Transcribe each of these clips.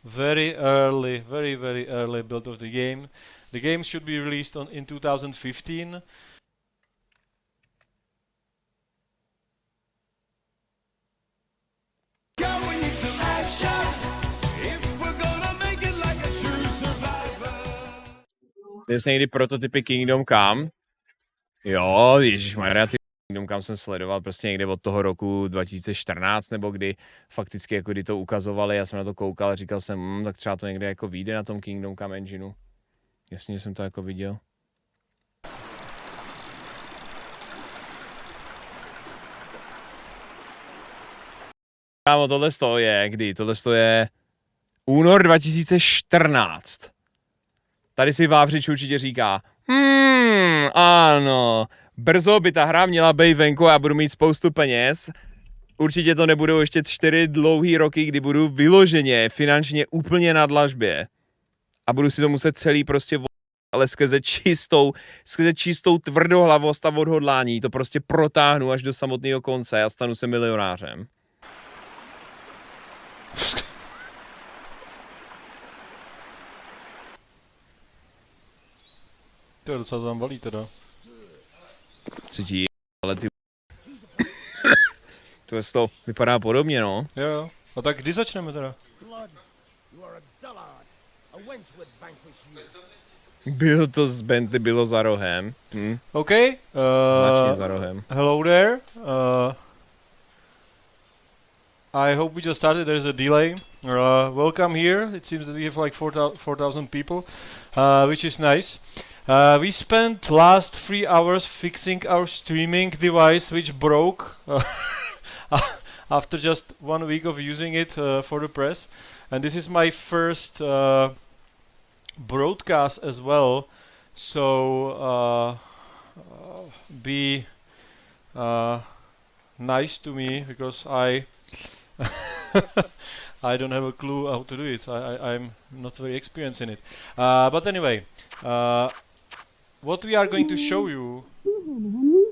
very early, very early build of the game. The game should be released in 2015. Jsou někdy prototypy Kingdom Come. Jo, ježišmarja, ty Kingdom Come jsem sledoval prostě někde od toho roku 2014, nebo kdy fakticky jako kdy to ukazovali, já jsem na to koukal a říkal jsem, tak třeba to někde jako vyjde na tom Kingdom Come engineu. Jasně, že jsem to jako viděl. Kámo, tohle je kdy? Tohle je únor 2014. Tady si Vávřič určitě říká, ano, brzo by ta hra měla být venku a budu mít spoustu peněz. Určitě to nebudou ještě 4 dlouhý roky, kdy budu vyloženě finančně úplně na dlažbě. A budu si to muset celý prostě ale skrze čistou tvrdohlavost a odhodlání to prostě protáhnu až do samotného konce a stanu se milionářem. To je docela tam valí teda. Co ti je, ale ty... to vypadá podobně, no. Jo. A tak kdy začneme teda? Bylo to z Bentley, bylo za rohem. OK. Značně za rohem. Hello there. I hope we just started. There's a delay. Welcome here. It seems that we have like 4,000 people, which is nice. We spent last 3 hours fixing our streaming device, which broke after just 1 week of using it for the press. And this is my first broadcast as well. So be nice to me because I don't have a clue how to do it. I'm not very experienced in it. But anyway, what we are going to show you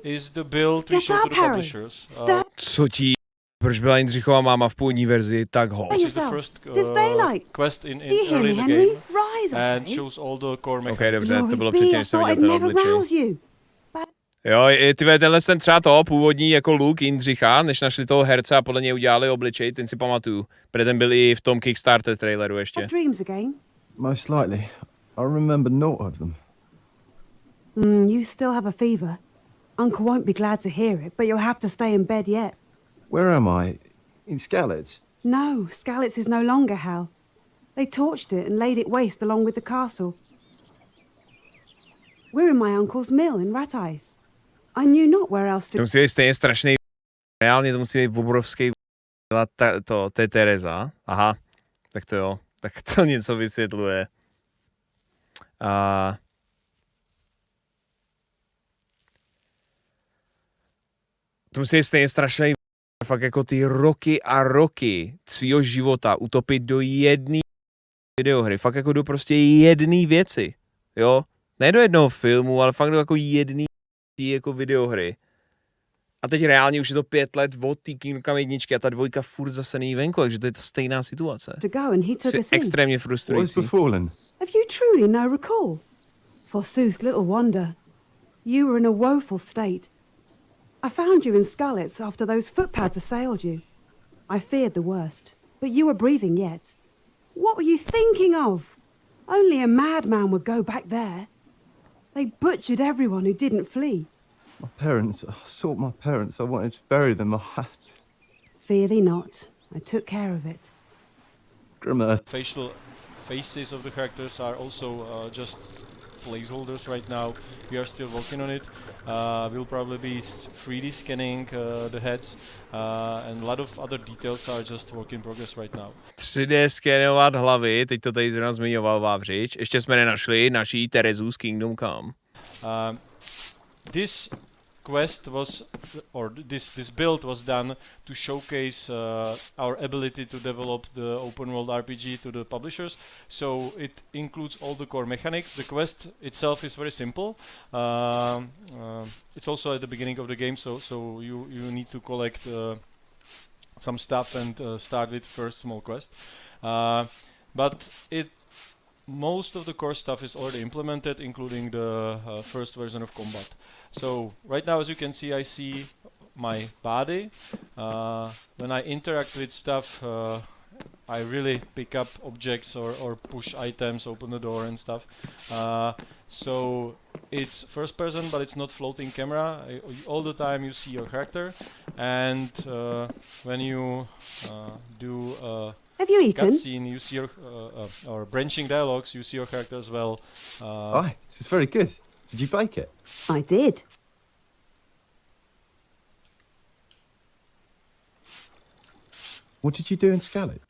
is the build we show to the publishers. Co ti? Proč byla Jindřichova máma v původní verzi tak hot? This is the first quest in early in the game and shows all the core mechanics. Okay, dobře, to bylo předtím, než jsem viděl ten obličej. Jo, tenhle ten třeba původní jako look Jindřicha, než našli toho herce a podle něj udělali obličej, ten si pamatuju. Protože ten byl i v tom Kickstarter traileru ještě. Most likely. I remember naught of them. You still have a fever. Uncle won't be glad to hear it, but you'll have to stay in bed yet. Where am I? In Skalitz? No, Skalitz is no longer Hal. They torched it and laid it waste along with the castle. We're in my uncle's mill in Ratice. I knew not where else to... To musí být stejně strašný. Reálně to musí být obrovský. To je Tereza. Aha, tak to jo. Tak to něco vysvětluje. To musí být stejně strašný. Fakt jako ty roky a roky svýho života utopit do jedné videohry. Fakt jako do prostě jedné věci. Jo? Ne do jednoho filmu, ale fakt do jako jedné jako videohry. A teď reálně už je to 5 let od té Kingdom Come 1 a ta 2 furt zase není venku, takže to je ta stejná situace. Je extrémně frustrující. Have you truly no recall? Forsooth, little wonder. You were in a woeful state. I found you in Skalitz after those footpads assailed you. I feared the worst, but you were breathing yet. What were you thinking of? Only a madman would go back there. They butchered everyone who didn't flee. My parents, I sought my parents. I wanted to bury them. I had. Fear thee not. I took care of it. Grimmer. Faces of the characters are also just placeholders right now. We are still working on it. We'll probably be 3D scanning the heads and a lot of other details are just work in progress right now. 3D skenovat hlavy, teď to tady zrovna zmiňoval Vávřič. Ještě jsme nenašli naší Terezu z Kingdom Come. This quest was, or this build was done to showcase our ability to develop the open world RPG to the publishers. So it includes all the core mechanics. The quest itself is very simple. It's also at the beginning of the game, so you need to collect some stuff and start with first small quest. but most of the core stuff is already implemented, including the first version of combat. So right now, as you can see, I see my body. When I interact with stuff, I really pick up objects or push items, open the door and stuff. So it's first person, but it's not floating camera. All the time you see your character, and when you do Have you eaten? cutscene, you see your or branching dialogues, you see your character as well. Right, it's very good. Did you bake it? I did. What did you do in Scarlet?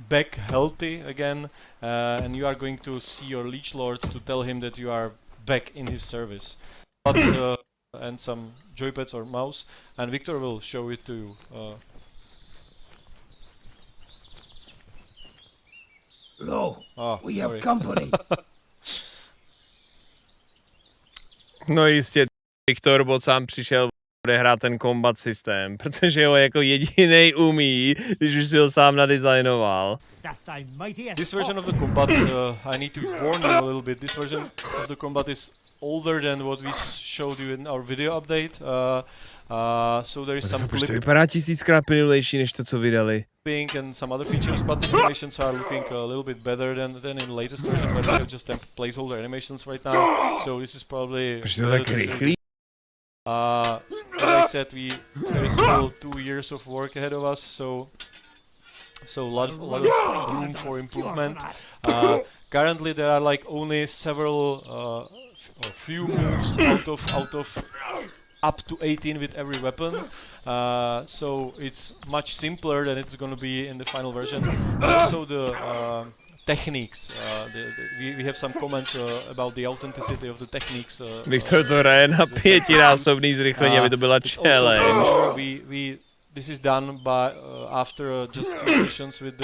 Back healthy again, and you are going to see your liege lord to tell him that you are back in his service. But, and some joypads or mouse, and Victor will show it to you. Hello, we have sorry. company. No jistě, Viktor Bot sám přišel odehrát ten combat systém, protože ho jako jedinej umí, když už si ho sám nadizajnoval. This version of the combat, I need to warn you a little bit. This version of the combat is older than what we showed you in our video update. So there is some Proč to clipping vypadá tisíckrát plynulejší než to, co vydali? and some other features, but the animations are looking a little bit better than in the latest version, but we have just placeholder animations right now. So this is probably Proč to tak rychlý? as I said, there is still 2 years of work ahead of us, so a lot of room for improvement. Currently, there are like only several or few moves out of up to 18 with every weapon, so it's much simpler than it's going to be in the final version. Also, the techniques. We have some comments about the authenticity of the techniques. Viktor to hraje na 5násobný zrychlení, aby to byla challenge. This is done by after just few sessions with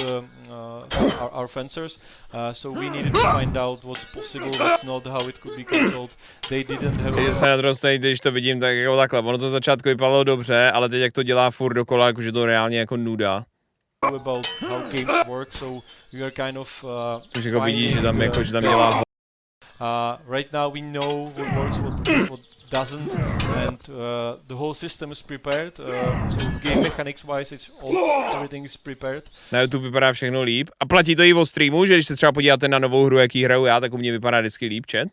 our fencers. So we needed to find out what's possible, what's not, how it could be controlled. They didn't have. Teď se na druhou stranu, když to vidím, tak jako takhle. Ono to začátku vypadalo dobře, ale teď jak to dělá furt dokola, jakože to reálně jako nuda. About how games work, so we are kind of Takže jako vidíš, že tam jako, že tam dělá. Right now we know what works, what doesn't, and the whole system is prepared. So game mechanics wise, everything is prepared. Na YouTube vypadá všechno líp. A platí to i o streamu, že když se třeba podíváte na novou hru, jaký hraju já, tak u mě vypadá vždycky líp, chat?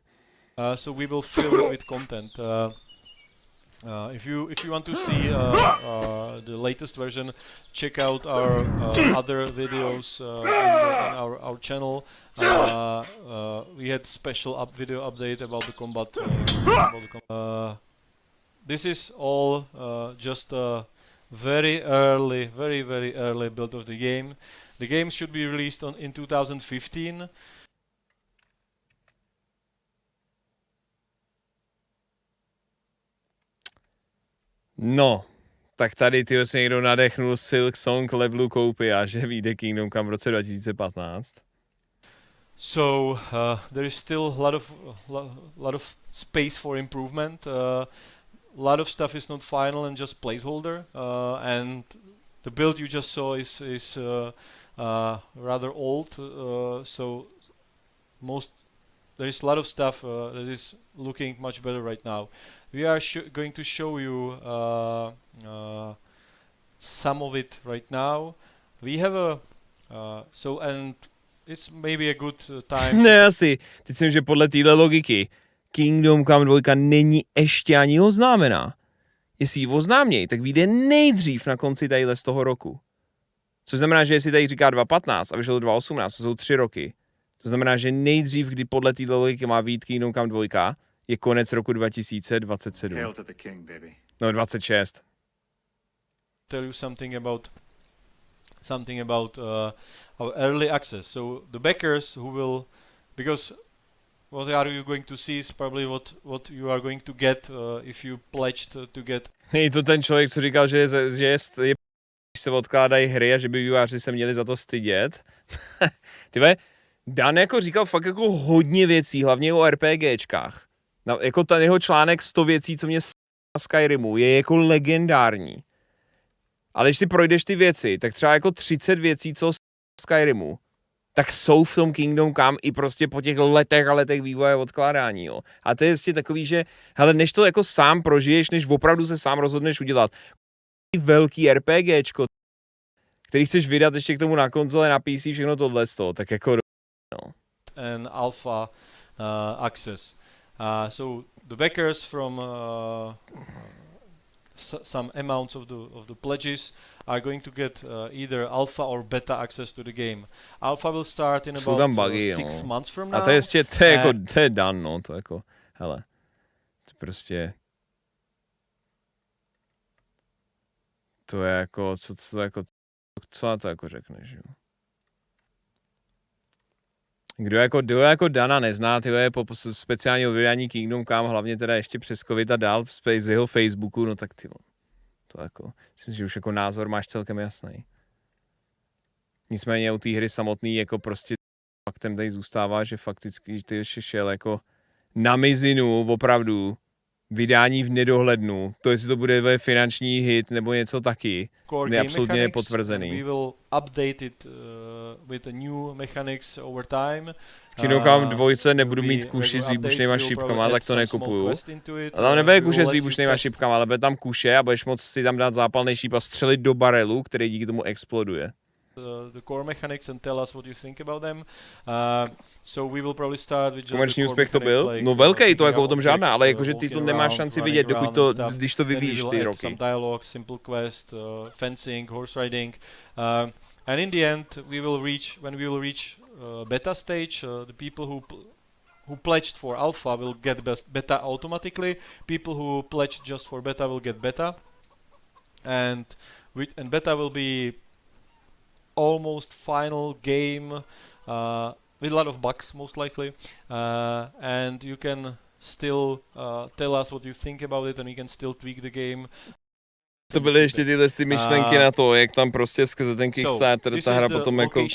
So we will fill it with content. If you want to see the latest version, check out our other videos in our channel. We had special video update about the combat. This is all just a very early build of the game. The game should be released in 2015. No, tak tady ty se někdo nadechnul Silk Song levelu koupy a že vyjde Kingdom Come v roce 2015. So there is still a lot of space for improvement. A lot of stuff is not final and just placeholder. And the build you just saw is rather old. So there is a lot of stuff that is looking much better right now. We are going to show you some of it right now. We have and it's maybe a good time. Ne, asi. Teď si myslím, že podle téhle logiky Kingdom Come 2 není ještě ani oznámená. Jestli ji oznámějí, tak vyjde nejdřív na konci tadyhle z toho roku. Což znamená, že jestli tady říká 2015 a vyšlo 2018, to jsou 3 roky. To znamená, že nejdřív, kdy podle téhle logiky má vyjít Kingdom Come 2, je konec roku 2027. No, 26. Tell you something about our early access. So the backers who will, because what are you going to see is probably what you are going to get if you pledged to get. Je to ten člověk, co říkal, že se odkládají hry a že by vývojáři se měli za to stydět. Tyhle, Dan jako říkal fakt jako hodně věcí, hlavně o RPGčkách. No, jako ten jeho článek 100 věcí, co mě na Skyrimu, je jako legendární. Ale když si projdeš ty věci, tak třeba jako 30 věcí, co Skyrimu, tak jsou v tom Kingdom Come i prostě po těch letech a letech vývoje odkládání, jo. A to je prostě takový, že hele, než to jako sám prožiješ, než opravdu se sám rozhodneš udělat velký RPGčko, který chceš vydat ještě k tomu na konzole, na PC, všechno tohle z toho, tak jako no. And alpha access. So the backers from some amounts of the pledges are going to get either alpha or beta access to the game. Alpha will start in about bugy, 6 months from now. A to je ještě, to je jako, to je done, no, to jako, hele, to prostě, to je jako, co na to jako řekneš, jo. Kdo jako Dana nezná, tyhle je po speciálního vydání Kingdom Come, hlavně teda ještě přes covid a dál z jeho Facebooku, no tak ty, to jako, myslím, že už jako názor máš celkem jasný. Nicméně u té hry samotný jako prostě faktem tady zůstává, že fakticky ty ještě šel jako na mizinu opravdu vydání v nedohlednu. To, jestli to bude finanční hit nebo něco taky, je absolutně nepotvrzený. We will update it with a new mechanics over time. Kingdom Come 2 nebudu mít kuši s výbušnýma šipkama, tak to nekupuju. A tam nebude kuše s výbušnýma šipkama, ale bude tam kuše a budeš moct si tam dát zápalný šíp a střelit do barelu, který díky tomu exploduje. The core mechanics and tell us what you think about them. So we will probably start with just komerční the core úspěch to byl? like, No velký, to jako o tom žádná, ale jakože ty to nemáš šanci vidět, když to vyvíjíš ty roky. Some dialogue, simple quest, fencing, horse riding. And in the end we will reach beta stage, the people who pledged for alpha will get beta automatically. People who pledged just for beta will get beta. And beta will be almost final game with a lot of bugs most likely, and you can still tell us what you think about it and we can still tweak the game. To byly ještě tyhle ty myšlenky na to, jak tam prostě skrze ten Kickstarter ta hra potom jako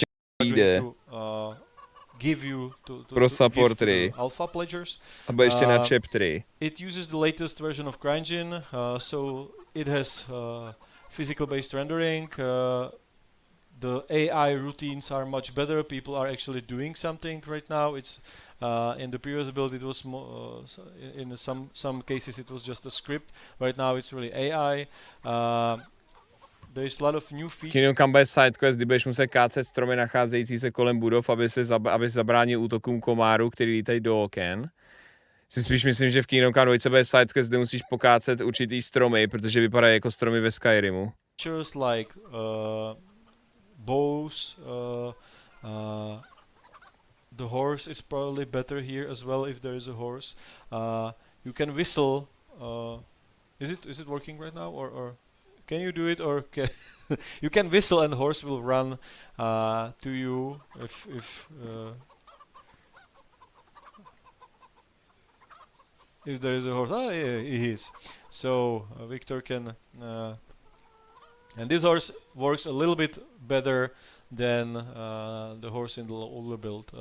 jde. Give you pro supportery alpha pledgers. A bude ještě na chaptery. It uses the latest version of CryEngine, so it has physical based rendering. The AI routines are much better. People are actually doing something right now. It's in the previous build it was in some cases it was just a script. Right now it's really AI. There is a lot of new features. Kingdom Come bude sidequest, kdy budeš muset kácet stromy nacházející se kolem budov, aby zabránil útokům komárů, který lítají do oken. Si spíš myslím, že v Kingdom Come 2 bude sidequest, kde musíš pokácet určitý stromy, protože vypadají jako stromy ve Skyrimu. Features like bows, the horse is probably better here as well if there is a horse. You can whistle. Is it working right now or can you do it or you can whistle and the horse will run to you if there is a horse. Ah, yeah, he is. So Victor can. And this horse works a little bit better than the horse in the older build.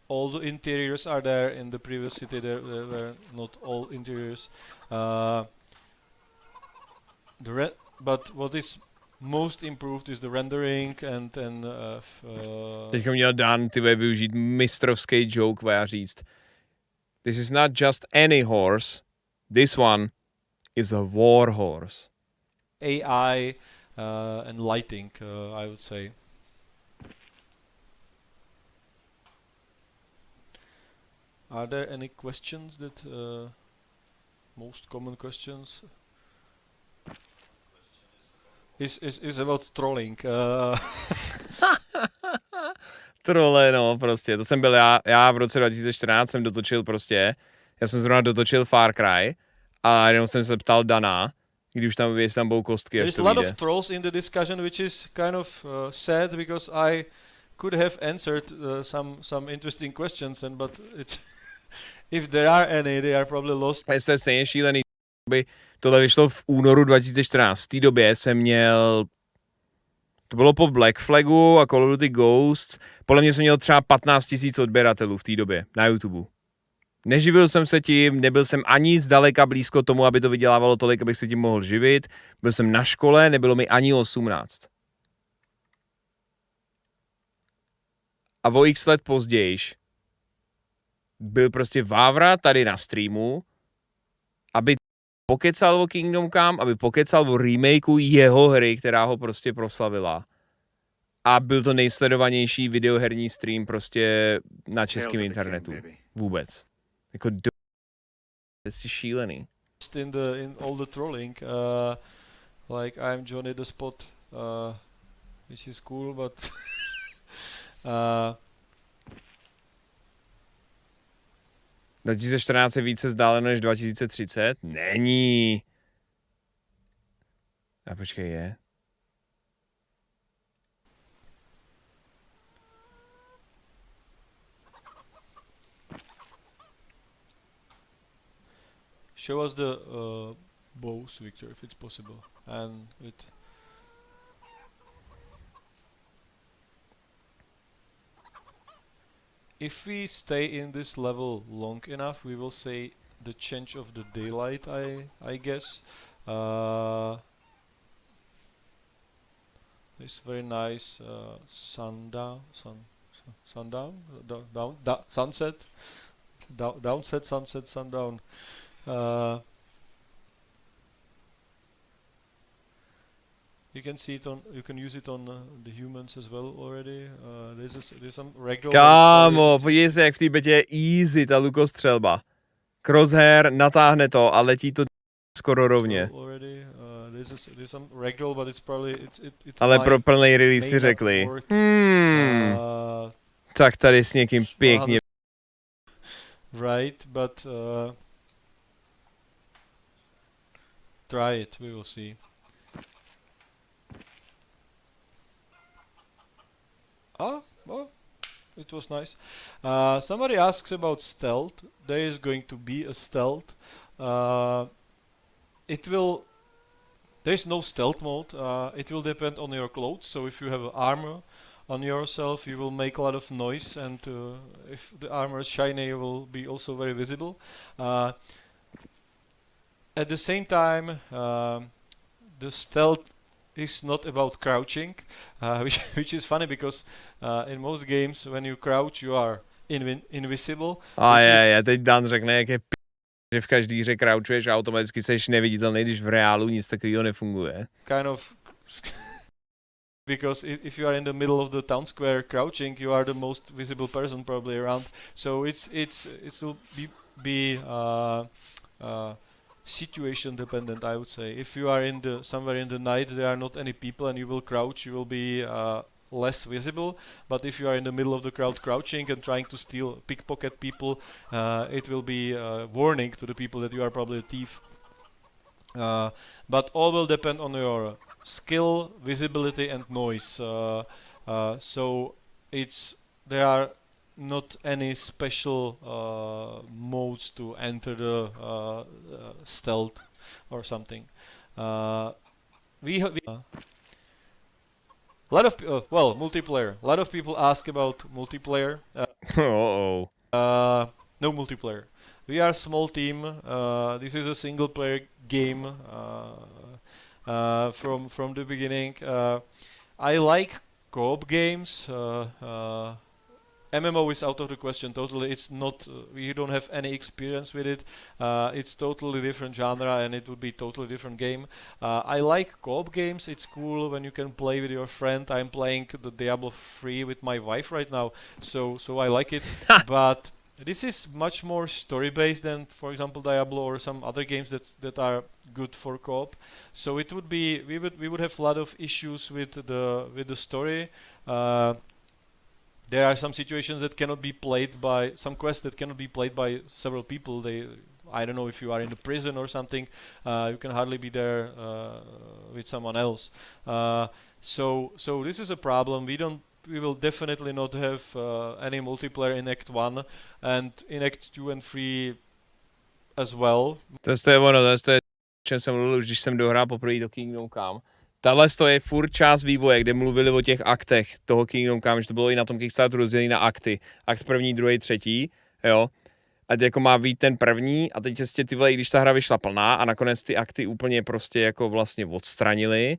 All the interiors are there. In the previous city there were not all interiors. But what is most improved is the rendering and Teďka měl Dan využít mistrovský joke a říct this is not just any horse. This one is a warhorse. AI and lighting, I would say. Are there any questions that most common questions is about trolling? Trole, no, prostě. To jsem byl já v roce 2014 jsem dotočil prostě. Já jsem zrovna dotočil Far Cry a jenom jsem se ptal Dana, když tam budou kostky, There's až to a lot vyjde. of trolls in the discussion, which is kind of sad because I could have answered some interesting questions, but it's if there are any, they are probably lost. To je stejně šílený, tohle vyšlo v únoru 2014. V té době jsem měl, to bylo po Black Flagu a Call of Duty Ghosts, podle mě jsem měl třeba 15 000 odběratelů v té době na YouTube. Neživil jsem se tím, nebyl jsem ani zdaleka blízko tomu, aby to vydělávalo tolik, abych se tím mohl živit. Byl jsem na škole, nebylo mi ani 18. A o x let později byl prostě Vávra tady na streamu, aby pokecal o Kingdom Come, aby pokecal o remakeu jeho hry, která ho prostě proslavila. A byl to nejsledovanější videoherní stream prostě na českém internetu. Vůbec. Jako je šílený. In all the trolling, like I'm Johnny the Spot, which is cool, but 2014 je více vzdáleno než 2030? Není. A počkej, je. show us the bows, Victor, if it's possible, and with. If we stay in this level long enough, we will say the change of the daylight, I guess. This very nice sunset, downset, sunset, sundown. You can see it on. You can use it on the humans as well already. There's some ragdoll. Kámo, podívej se, jak v té betě je easy ta lukostřelba. Crosshair natáhne to a letí to skoro rovně. There's some ragdoll, but it's probably Ale pro plný release si řekli. Tak tady s někým pěkně. Right, but try it. We will see. Oh, it was nice. Somebody asks about stealth. There is going to be a stealth. There is no stealth mode. It will depend on your clothes. So if you have armor on yourself, you will make a lot of noise, and if the armor is shiny, you will be also very visible. At the same time, the stealth is not about crouching, which is funny because in most games when you crouch you are invisible. Teď Dan řekne, jak je že v každý hře crouchuješ a automaticky seš neviditelný, když v reálu nic takového nefunguje. Kind of because if you are in the middle of the town square crouching, you are the most visible person probably around. So it will be situation dependent, I would say. If you are somewhere in the night, there are not any people, and you will crouch, you will be less visible. But if you are in the middle of the crowd crouching and trying to pickpocket people, it will be a warning to the people that you are probably a thief. But all will depend on your skill, visibility, and noise. So there are not any special modes to enter the stealth or something. We have a lot of multiplayer. A lot of people ask about multiplayer. No multiplayer. We are a small team. This is a single player game from the beginning. I like co-op games. MMO is out of the question totally. It's not. We don't have any experience with it. It's totally different genre, and it would be totally different game. I like co-op games. It's cool when you can play with your friend. I'm playing the Diablo 3 with my wife right now, so I like it. But this is much more story-based than, for example, Diablo or some other games that are good for co-op. So it would be we would have a lot of issues with the story. There are some situations that cannot be played by some quests that cannot be played by several people. I don't know if you are in the prison or something. You can hardly be there with someone else. So this is a problem. We will definitely not have any multiplayer in Act 1 and in Act 2 and 3 as well. To je ono, to je, čem jsem mluvil, když jsem dohrál poprvé do Kingdom Come. Tahle je furt část vývoje, kde mluvili o těch aktech toho Kingdom Come, že to bylo i na tom Kickstarteru rozdělené na akty. Akt první, druhý, třetí, jo. ať jako má být ten první a teď prostě ty vole, když ta hra vyšla plná a nakonec ty akty úplně prostě jako vlastně odstranili,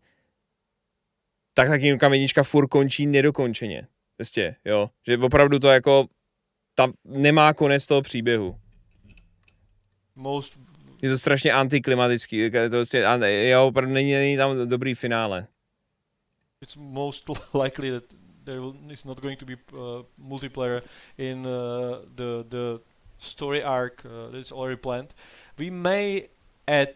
tak taky kamenička furt končí nedokončeně. Prostě, jo. Že opravdu to jako, tam nemá konec toho příběhu. Je to strašně antiklimatický, jo, opravdu není tam dobrý finále. It's most likely that is not going to be multiplayer in the story arc that's already planned. We may add.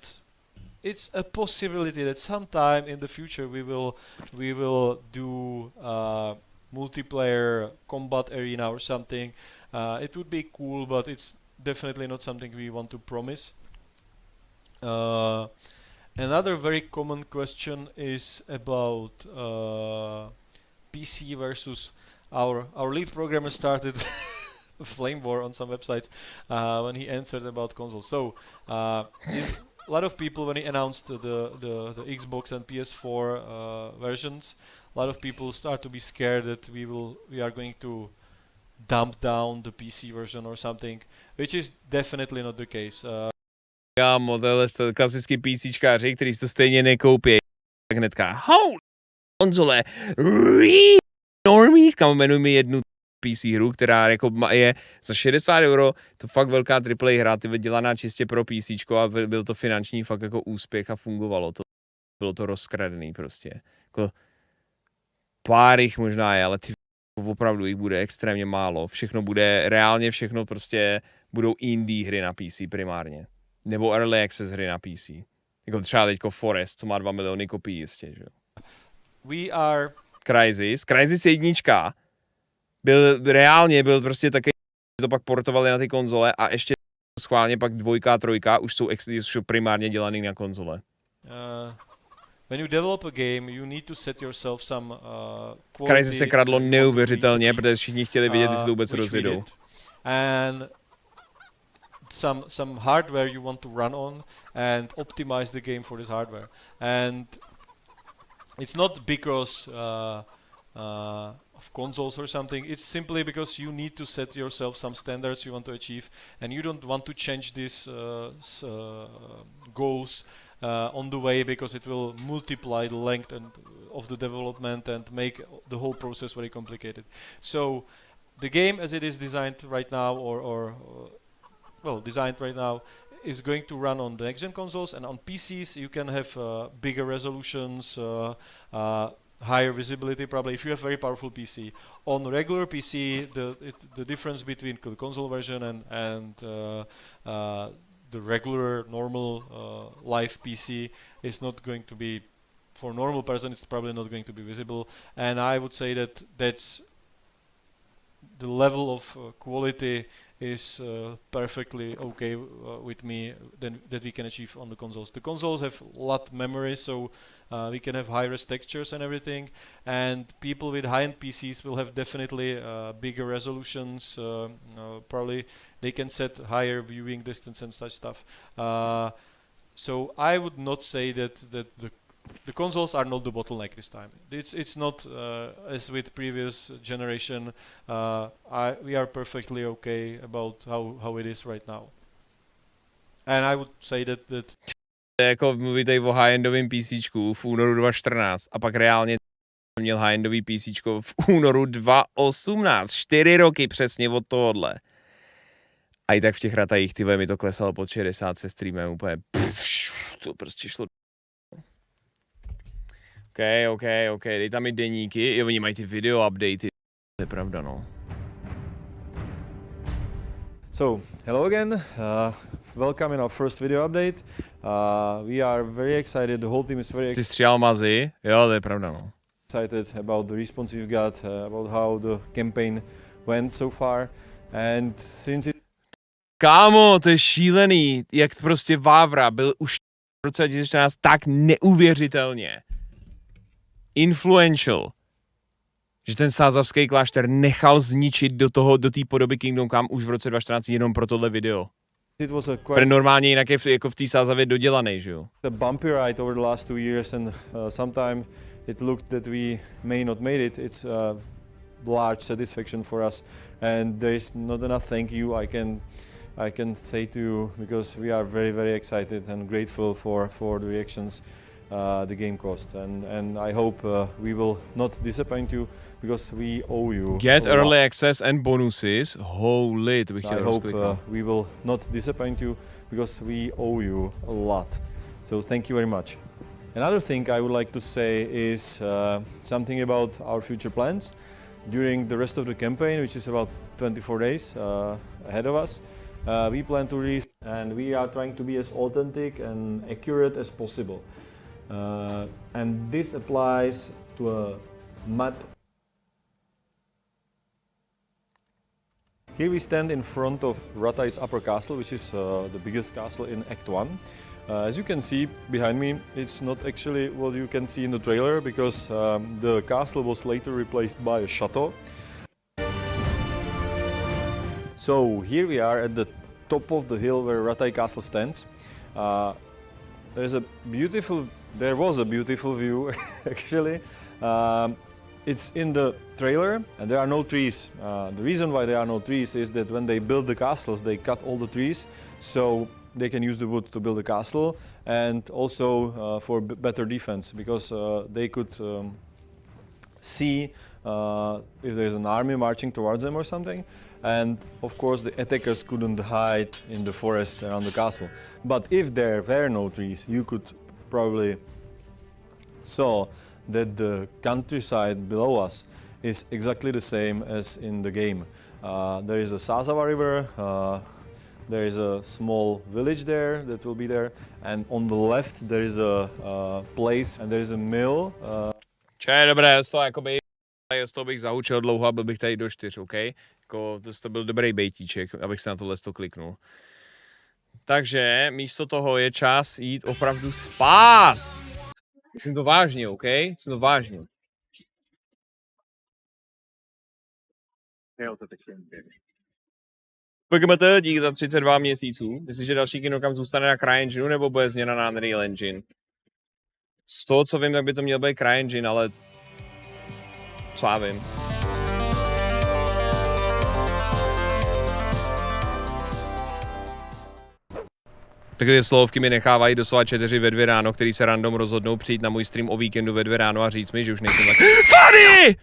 It's a possibility that sometime in the future we will do multiplayer combat arena or something. It would be cool, but it's definitely not something we want to promise. Another very common question is about PC versus our lead programmer started a flame war on some websites when he answered about consoles. So a lot of people, when he announced the Xbox and PS4 versions, a lot of people start to be scared that we are going to dump down the PC version or something, which is definitely not the case. Kámo, tohle je klasický PCčkáři, který si to stejně nekoupí. Tak hnedka, holy konzole, normie, kam jmenuji mi jednu PC hru, která jako je za 60 €, to fakt velká AAA hra, ty dělaná čistě pro PCčko a byl to finanční fakt jako úspěch a fungovalo to. Bylo to rozkradený prostě. Jako pár jich možná je, ale ty opravdu jich bude extrémně málo. Všechno bude, reálně všechno prostě budou indie hry na PC primárně. Nebo early access hry na PC. Jako třeba teďko Forest, co má 2 miliony kopií jistě, že jo. We are... Crysis 1 byl prostě taky, to pak portovali na ty konzole a ještě schválně pak 2 a 3 už jsou primárně dělaný na konzole. When you develop a game, you need to set yourself some Crysis se kradlo neuvěřitelně, protože všichni chtěli vidět, jestli to vůbec rozjedou. And some hardware you want to run on and optimize the game for this hardware. And it's not because of consoles or something, it's simply because you need to set yourself some standards you want to achieve, and you don't want to change these goals on the way, because it will multiply the length of the development and make the whole process very complicated. So the game as it is designed right now, designed right now, is going to run on the next-gen consoles, and on PCs you can have bigger resolutions, higher visibility probably if you have very powerful PC. On regular PC, the difference between the console version and the regular normal live PC is not going to be, for normal person it's probably not going to be visible, and I would say that that's the level of quality is perfectly okay with me that we can achieve on the consoles. The consoles have a lot memory, so we can have high-res textures and everything, and people with high-end PCs will have definitely bigger resolutions, probably they can set higher viewing distance and such stuff. So I would not say that the consoles are not the bottleneck this time. It's not as with previous generation. We are perfectly okay about how it is right now. And I would say that jako mluví tady o high-endovém PCčku v únoru 2014 a pak reálně měl high-endový PCčko v únoru 2018. 4 roky přesně od tohohle. A i tak v těch ratajích, tyhle, mi to klesalo pod 60 se streamem úplně. To prostě šlo. OK, dej tam i deníky, oni mají ty video updaty, to je pravda, no. So, hello again. Welcome in our first video update. We are very excited. The whole team is very Ty stříhal mazy? Jo, to je pravda, no. excited about the response we've got, about how the campaign went so far. And since it... Kámo, to je šílený, jak prostě Vávra byl už v roce 2014 tak neuvěřitelně influential, že ten sázavský klášter nechal zničit do té podoby Kingdom Come už v roce 2014 jenom pro tohle video. Protože normálně jinak je jako v té sázavě dodělaný, že jo? The bumpy ride over the last 2 years, and sometimes it looked that we may not made it. It's large satisfaction for us, and there is not enough thank you I can I can say to you, because we are very, very excited and grateful for the reactions the game caused, and I hope we will not disappoint you, because we owe you. Get early access and bonuses. Holy, to bych chtěl I hope rozkliknout. we will not disappoint you, because we owe you a lot. So thank you very much. Another thing I would like to say is something about our future plans. During the rest of the campaign, which is about 24 days ahead of us, we plan to release, and we are trying to be as authentic and accurate as possible. And this applies to a map. Here we stand in front of Ratai's upper castle, which is the biggest castle in Act 1. As you can see behind me, it's not actually what you can see in the trailer, because the castle was later replaced by a chateau. So here we are at the top of the hill where Ratai Castle stands. There was a beautiful view actually. It's in the trailer, and there are no trees. The reason why there are no trees is that when they build the castles, they cut all the trees, so they can use the wood to build a castle, and also for better defense, because they could see if there's an army marching towards them or something. And of course the attackers couldn't hide in the forest around the castle. But if there were no trees, you could probably saw that the countryside below us is exactly the same as in the game. There is a Sazava river, there is a small village there that will be there, and on the left there is a place and there is a mill. Če, dobré, z toho bych zahučel dlouho a byl bych tady do 4, OK? Jako, to byl dobrý bejtíček, abych se na tohle kliknul. Takže místo toho je čas jít opravdu spát. Myslím to vážně, OK? Myslím to vážně. PGMT, dík za 32 měsíců. Myslíš, že další kinokam zůstane na CryEngineu nebo bude změna na Unreal Engine? Z toho, co vím, tak by to měl být CryEngine, ale co já vím. Tak ty slovky mi nechávají doslova 4 ve 2 ráno, který se random rozhodnou přijít na můj stream o víkendu ve 2 ráno a říct mi, že už nejsem tak... Tady!